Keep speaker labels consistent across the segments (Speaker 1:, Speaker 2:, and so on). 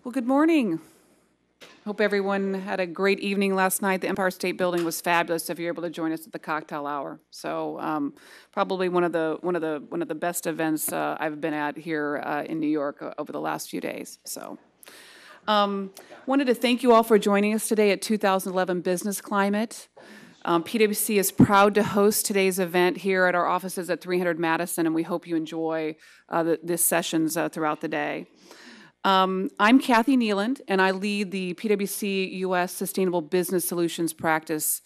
Speaker 1: Well, good morning. Hope everyone had a great evening last night. The Empire State Building was fabulous. If you're able to join us at the cocktail hour, probably one of the best events I've been at here in New York over the last few days. Wanted to thank you all for joining us today at 2011 Business Climate. PwC is proud to host today's event here at our offices at 300 Madison, and we hope you enjoy this sessions throughout the day. I'm Kathy Nieland, and I lead the PwC U.S. Sustainable Business Solutions practice.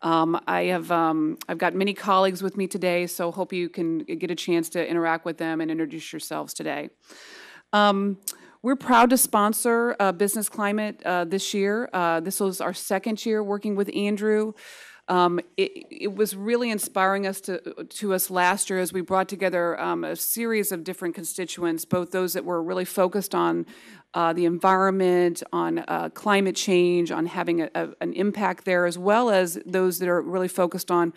Speaker 1: I've got many colleagues with me today, so hope you can get a chance to interact with them and introduce yourselves today. We're proud to sponsor Business Climate this year. This was our second year working with Andrew. It was really inspiring to us last year as we brought together a series of different constituents, both those that were really focused on the environment, on climate change, on having an impact there, as well as those that are really focused on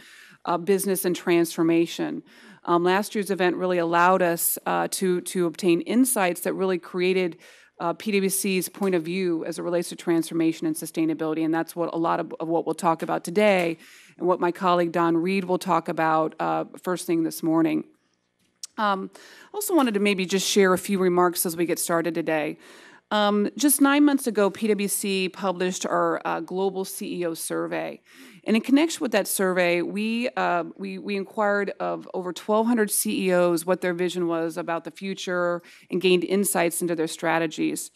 Speaker 1: business and transformation. Last year's event really allowed us to obtain insights that really created PwC's point of view as it relates to transformation and sustainability, and that's what a lot of what we'll talk about today, and what my colleague Don Reed will talk about first thing this morning. Also wanted to maybe just share a few remarks as we get started today. Just 9 months ago, PwC published our Global CEO Survey. And in connection with that survey, we inquired of over 1,200 CEOs what their vision was about the future and gained insights into their strategies.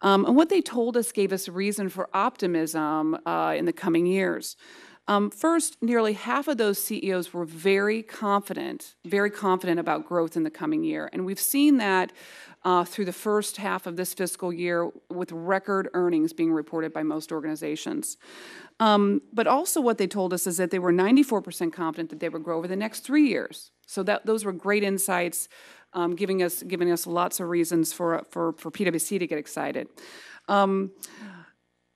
Speaker 1: And what they told us gave us reason for optimism in the coming years. First, nearly half of those CEOs were very confident about growth in the coming year. And we've seen that through the first half of this fiscal year with record earnings being reported by most organizations. But also what they told us is that they were 94% confident that they would grow over the next 3 years. So those were great insights, giving us lots of reasons for PwC to get excited.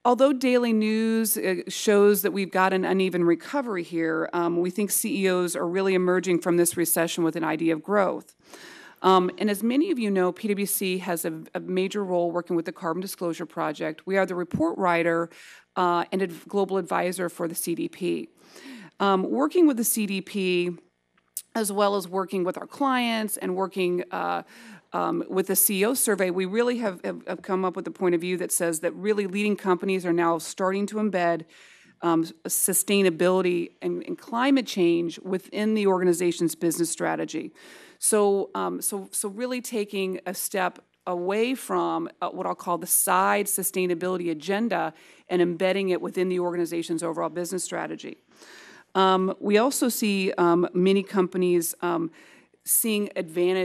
Speaker 1: Although daily news shows that we've got an uneven recovery here, we think CEOs are really emerging from this recession with an idea of growth. And as many of you know, PwC has a major role working with the Carbon Disclosure Project. We are the report writer and a global advisor for the CDP. Working with the CDP, as well as working with our clients and working with the CEO survey, we really have come up with a point of view that says that really leading companies are now starting to embed sustainability and climate change within the organization's business strategy. So really taking a step away from what I'll call the side sustainability agenda and embedding it within the organization's overall business strategy. We also see many companies seeing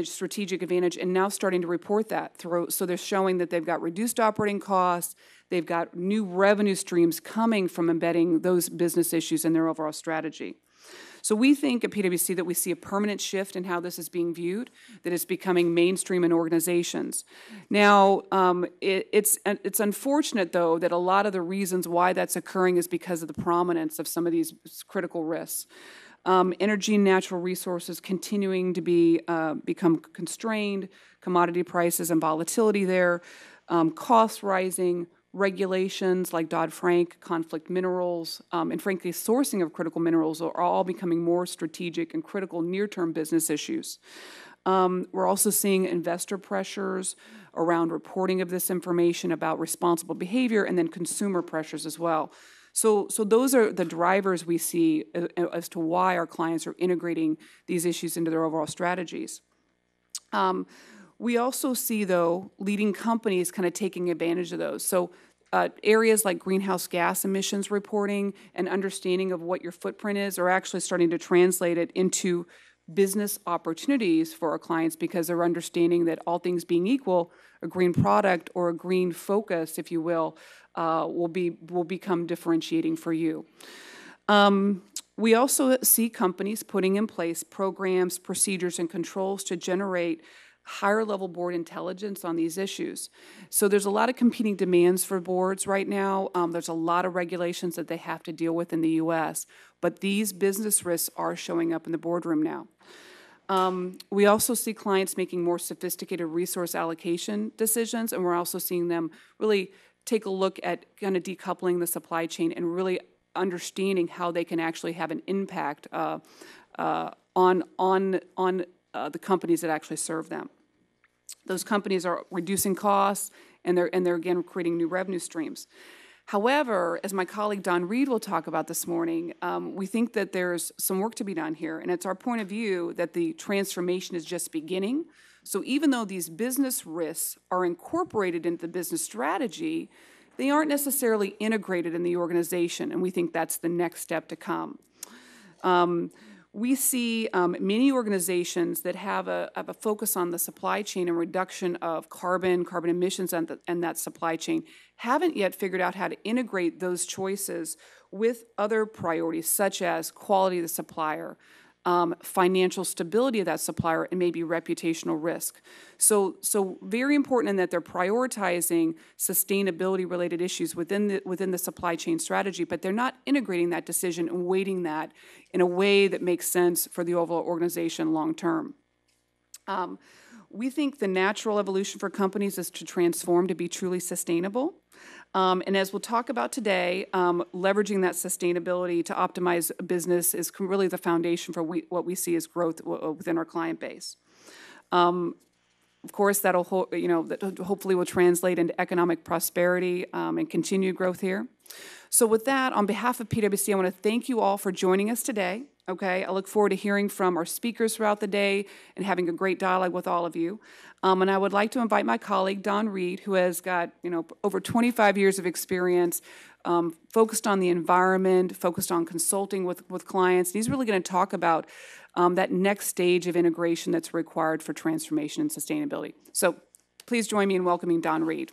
Speaker 1: strategic advantage, and now starting to report that through. So they're showing that they've got reduced operating costs, they've got new revenue streams coming from embedding those business issues in their overall strategy. So we think at PwC that we see a permanent shift in how this is being viewed, that it's becoming mainstream in organizations. Now, it's unfortunate, though, that a lot of the reasons why that's occurring is because of the prominence of some of these critical risks. Energy and natural resources continuing to become constrained, commodity prices and volatility there, costs rising, regulations like Dodd-Frank, conflict minerals, and frankly, sourcing of critical minerals are all becoming more strategic and critical near-term business issues. We're also seeing investor pressures around reporting of this information about responsible behavior, and then consumer pressures as well. So those are the drivers we see as to why our clients are integrating these issues into their overall strategies. We also see, though, leading companies kind of taking advantage of those. So areas like greenhouse gas emissions reporting and understanding of what your footprint is are actually starting to translate it into business opportunities for our clients, because they're understanding that all things being equal, a green product or a green focus, if you will become differentiating for you. We also see companies putting in place programs, procedures, and controls to generate higher level board intelligence on these issues. So there's a lot of competing demands for boards right now. There's a lot of regulations that they have to deal with in the U.S., but these business risks are showing up in the boardroom now. We also see clients making more sophisticated resource allocation decisions, and we're also seeing them really take a look at kind of decoupling the supply chain and really understanding how they can actually have an impact on the companies that actually serve them. Those companies are reducing costs, and they're again creating new revenue streams. However, as my colleague Don Reed will talk about this morning, we think that there's some work to be done here, and it's our point of view that the transformation is just beginning. So even though these business risks are incorporated into the business strategy, they aren't necessarily integrated in the organization, and we think that's the next step to come. We see many organizations that have a focus on the supply chain and reduction of carbon emissions and that supply chain haven't yet figured out how to integrate those choices with other priorities such as quality of the supplier, financial stability of that supplier, and maybe reputational risk. So very important in that they're prioritizing sustainability-related issues within the supply chain strategy, but they're not integrating that decision and weighting that in a way that makes sense for the overall organization long-term. We think the natural evolution for companies is to transform to be truly sustainable. And as we'll talk about today, leveraging that sustainability to optimize a business is really the foundation for what we see as growth within our client base. Of course, that hopefully will translate into economic prosperity and continued growth here. So with that, on behalf of PwC, I want to thank you all for joining us today. Okay, I look forward to hearing from our speakers throughout the day and having a great dialogue with all of you. And I would like to invite my colleague, Don Reed, who has got over 25 years of experience focused on the environment, focused on consulting with clients. And he's really going to talk about that next stage of integration that's required for transformation and sustainability. So please join me in welcoming Don Reed.